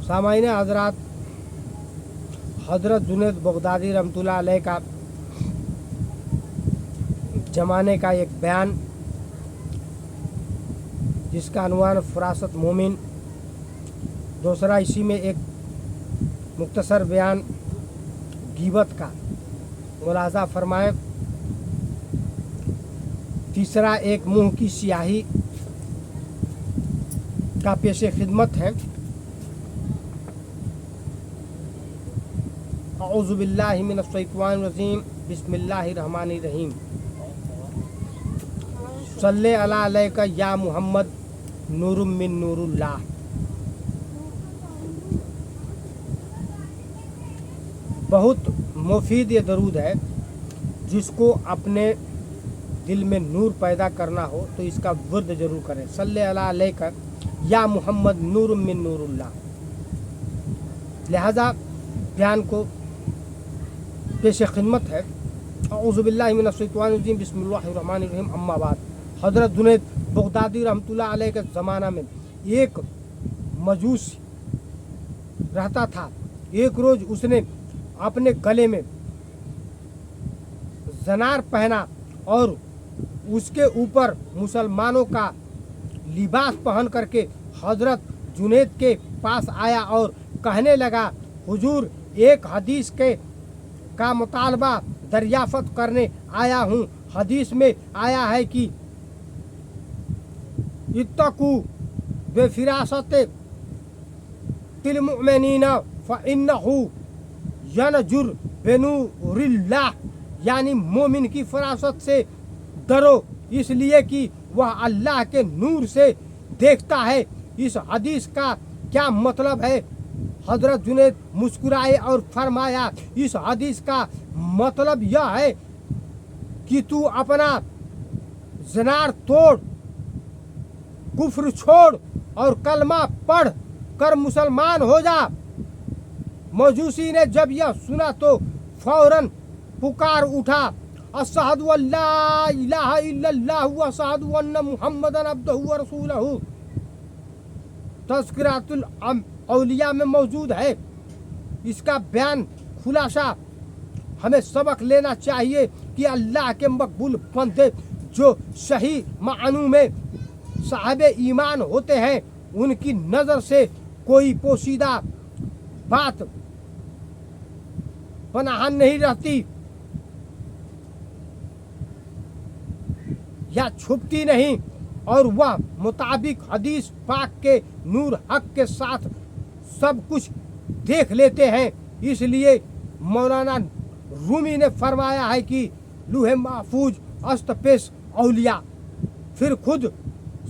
सामाईन हजरात, हजरत जुनैद बगदादी रहमतुल्लाह अलैह का ज़माने का एक बयान जिसका अनुवान फरासत मोमिन, दूसरा इसी में एक मुख्तसर बयान गीबत का मुलाज़ा फरमाएं, तीसरा एक मुँह की स्याही का पेश खिदमत है। औज़ु बिल्लाहि मिनश शैतानिर रजीम, बिस्मिल्लाहिर रहमानिर रहीम। सल्ले अला अलैका या मुहम्मद नूरुम मिन नूरुल्लाह। बहुत मुफीद ये दरूद है, जिसको अपने दिल में नूर पैदा करना हो तो इसका वर्द जरूर करें। सल्ले अला अलैका या मुहम्मद नूरुम मिन नूरुल्लाह। लिहाजा बयान को पेश खिदमत है। औज़ु बिल्लाहि मिनश शैतानिर रजीम, बिस्मिल्लाहिर रहमानिर रहीम। अम्मा बाद, हज़रत जुनैद बगदादी रहमतुल्लाह अलैह के ज़माना में एक मजूसी रहता था। एक रोज़ उसने अपने गले में ज़नार पहना और उसके ऊपर मुसलमानों का लिबास पहन करके हज़रत जुनैद के पास आया और कहने लगा, हुजूर, एक हदीस का मुतालबा दरियाफ़त करने आया हूँ। हदीस में आया है कि इत्तकू बेफिरासत तिल मुमिनीना फ़इन्नहु यनजुर बेनूरिल्लाह, यानी मोमिन की फरासत से डरो, इसलिए कि वह अल्लाह के नूर से देखता है। इस हदीस का क्या मतलब है? हज़रत जुनैद मुस्कुराए और फरमाया, इस हदीस का मतलब यह है कि तू अपना ज़नार तोड़, कुफ्र छोड़ और कलमा पढ़ कर मुसलमान हो जा। मजूसी ने जब यह सुना तो फौरन पुकार उठा, अशहदु अल्ला इलाहा इल्लल्लाह व अशहदु अन्न मुहम्मदन अब्दुहु व रसूलहु। तज़किरातुल औलिया में मौजूद है। इसका बयान खुलासा हमें सबक लेना चाहिए कि अल्लाह के मकबूल बंदे जो सही मानू में साहिब ईमान होते हैं, उनकी नज़र से कोई पोशीदा बात पनाह नहीं रहती या छुपती नहीं, और वह मुताबिक हदीस पाक के नूर हक के साथ सब कुछ देख लेते हैं। इसलिए मौलाना रूमी ने फरमाया है कि लूहे महफूज अस्तपेश औलिया। फिर खुद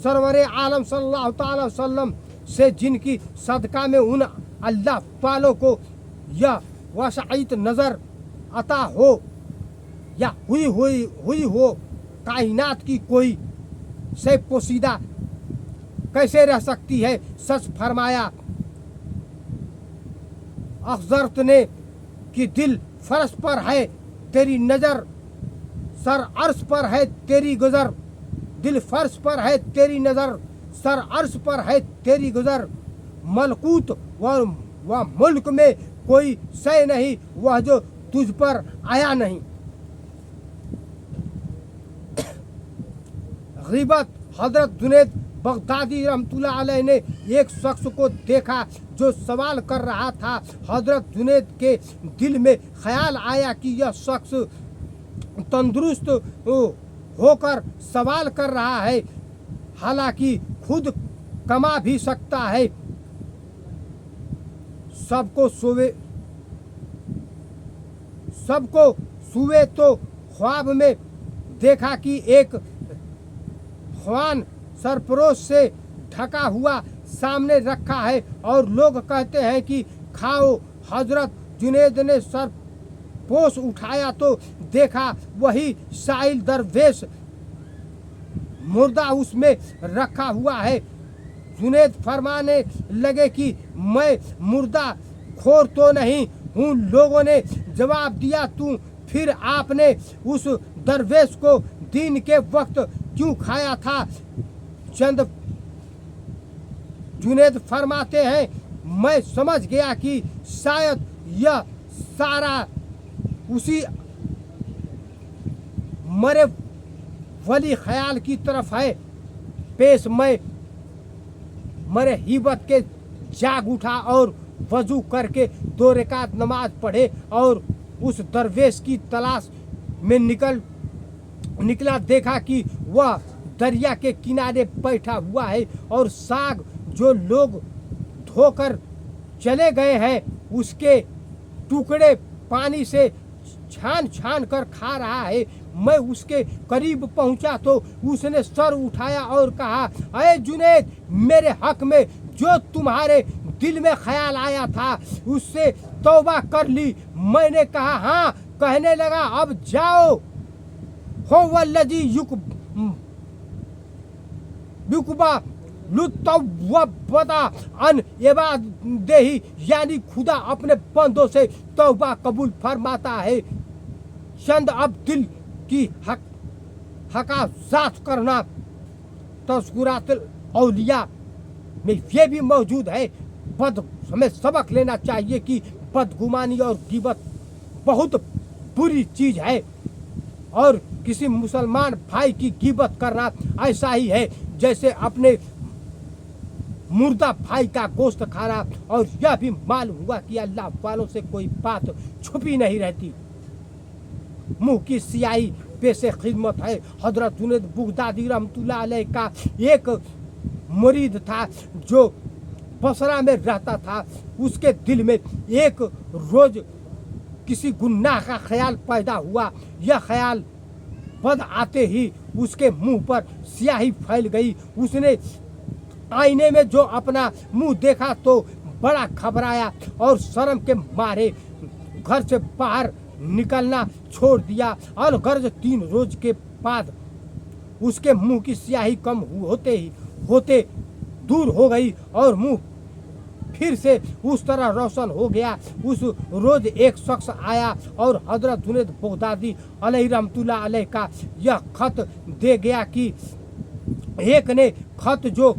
सरवरे आलम सल्लल्लाहु अलैहि वसल्लम से जिनकी सदका में उन अल्लाह पालों को यह वसाइत नज़र अता हो या हुई हो, कायनात की कोई से पोशीदा कैसे रह सकती है। सच फरमाया अखजरत ने कि दिल फर्श पर है तेरी नज़र, सर अर्श पर है तेरी गुज़र। दिल फर्श पर है तेरी नज़र, सर अर्श पर है तेरी गुज़र। मलकूत व मुल्क में कोई शय नहीं वह जो तुझ पर आया नहीं। ग़ीबत, हज़रत जुनैद बगदादी रहमतुल्लाह अलैह ने एक शख्स को देखा जो सवाल कर रहा था। हज़रत जुनैद के दिल में ख्याल आया कि यह शख्स तंदुरुस्त होकर सवाल कर रहा है, हालांकि खुद कमा भी सकता है। सबको सुवे तो ख्वाब में देखा कि एक ख्वान सरपरोश से ढका हुआ सामने रखा है और लोग कहते हैं कि खाओ। हजरत जुनैद ने सरपोश उठाया तो देखा वही साइल दरवेश मुर्दा उसमें रखा हुआ है। जुनैद फरमाने लगे कि मैं मुर्दा खोर तो नहीं हूँ। लोगों ने जवाब दिया, तू फिर आपने उस दरवेश को दिन के वक्त क्यों खाया था? चंद जुनैद फरमाते हैं, मैं समझ गया कि शायद यह सारा उसी मरे वली ख्याल की तरफ है पेश। मैं मरे हिब्बत के जाग उठा और वजू करके 2 रकात नमाज पढ़े और उस दरवेश की तलाश में निकला। देखा कि वह दरिया के किनारे बैठा हुआ है और साग जो लोग धोकर चले गए हैं उसके टुकड़े पानी से छान छान कर खा रहा है। मैं उसके करीब पहुंचा तो उसने सर उठाया और कहा, अरे जुनैद, मेरे हक में जो तुम्हारे दिल में ख्याल आया था उससे तौबा कर ली। मैंने कहा हाँ। कहने लगा, अब जाओ। हो वल्लजी युकबा लुत्तवबता अन इबादिही, यानी खुदा अपने बंदों से तौबा कबूल फरमाता है। चंद अब दिल की हकाज़ात करना तज़किरातुल औलिया में ये भी मौजूद है। हमें सबक लेना चाहिए कि बदगुमानी और गिबत बहुत बुरी चीज़ है और किसी मुसलमान भाई की गिबत करना ऐसा ही है जैसे अपने मुर्दा भाई का गोश्त खाना। और यह भी मालूम हुआ कि अल्लाह वालों से कोई बात छुपी नहीं रहती। मुंह की सियाही पेशे खिदमत है। हजरत जुनैद बगदादी रहमतुल्लाह अलैह का एक मुरीद था जो बसरा में रहता था। उसके दिल में एक रोज किसी गुनाह का ख्याल पैदा हुआ। यह ख्याल बद आते ही उसके मुंह पर स्याही फैल गई। उसने आईने में जो अपना मुंह देखा तो बड़ा घबराया और शर्म के मारे घर से बाहर निकलना छोड़ दिया। और गर्ज 3 रोज के बाद उसके मुंह की स्याही कम होते दूर हो गई और मुंह फिर से उस तरह रोशन हो गया। उस रोज एक शख्स आया और हजरत जुनैद बगदादी अलैहि रहमतुल्लाह अलैह का यह खत दे गया कि एक ने खत जो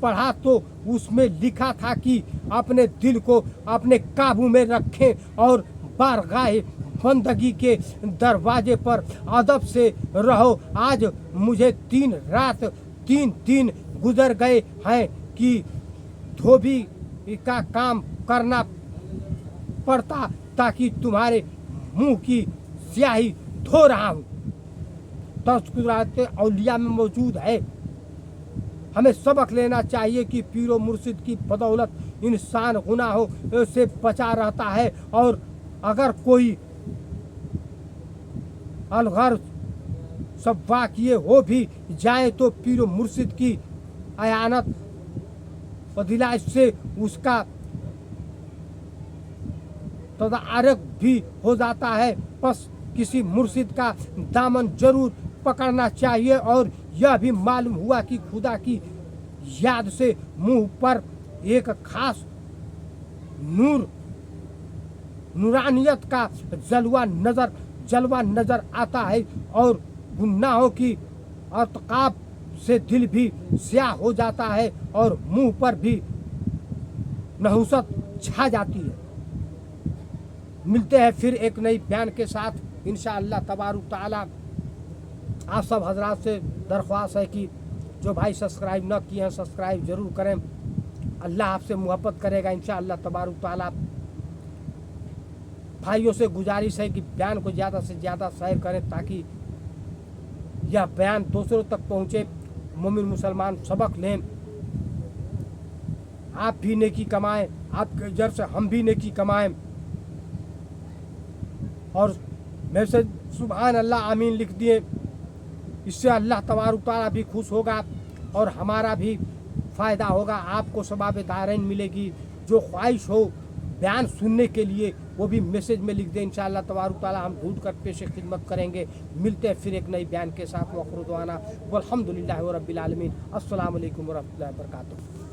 पढ़ा तो उसमें लिखा था कि अपने दिल को अपने काबू में रखें और बारगाह बंदगी के दरवाजे पर अदब से रहो। आज मुझे 3 रात 3 दिन गुजर गए हैं कि धोबी का काम करना पड़ता ताकि तुम्हारे मुंह की स्याही धो रहा हूँ। तज़किरात औलिया में मौजूद है। हमें सबक लेना चाहिए कि पीरो मुर्शिद की बदौलत इंसान गुनाहों से बचा रहता है और अगर कोई अलगर सब वाक़िए हो भी जाए तो पीरो मुर्शिद की अयानत फजीलत से उसका तदारक भी हो जाता है। बस किसी मुर्शिद का दामन जरूर पकड़ना चाहिए। और यह भी मालूम हुआ कि खुदा की याद से मुंह पर एक खास नूरानियत का जलवा नजर आता है और गुनाहों की अर्तकाब से दिल भी स्याह हो जाता है और मुंह पर भी नहुसत छा जाती है। मिलते हैं फिर एक नई बयान के साथ इंशाअल्लाह तबारुक ताला। आप सब हजरात से दरख्वास्त है कि जो भाई सब्सक्राइब न किए हैं सब्सक्राइब जरूर करें। अल्लाह आपसे मोहब्बत करेगा इंशाअल्लाह तबारुक ताला। भाइयों से गुजारिश है कि बयान को ज़्यादा से ज़्यादा शेयर करें ताकि यह बयान दूसरों तक पहुँचे, मोमिन मुसलमान सबक लें, आप भी नेकी कमाएं, आपके जर से हम भी नेकी कमाएं। और मेरे से सुभान अल्लाह आमीन लिख दिए। इससे अल्लाह तबारुक ताला भी खुश होगा और हमारा भी फ़ायदा होगा। आपको सवाब दारैन मिलेगी। जो ख्वाहिश हो बयान सुनने के लिए वो भी मैसेज में लिख दें। इंशाअल्लाह तबारुक ताला हम ढूंढ कर पेश खिदमत करेंगे। मिलते हैं फिर एक नई बयान के साथ। वल्हम्दुलिल्लाहि रब्बिल आलमीन। अस्सलामु अलैकुम व रहमतुल्लाहि व बरकातुहू।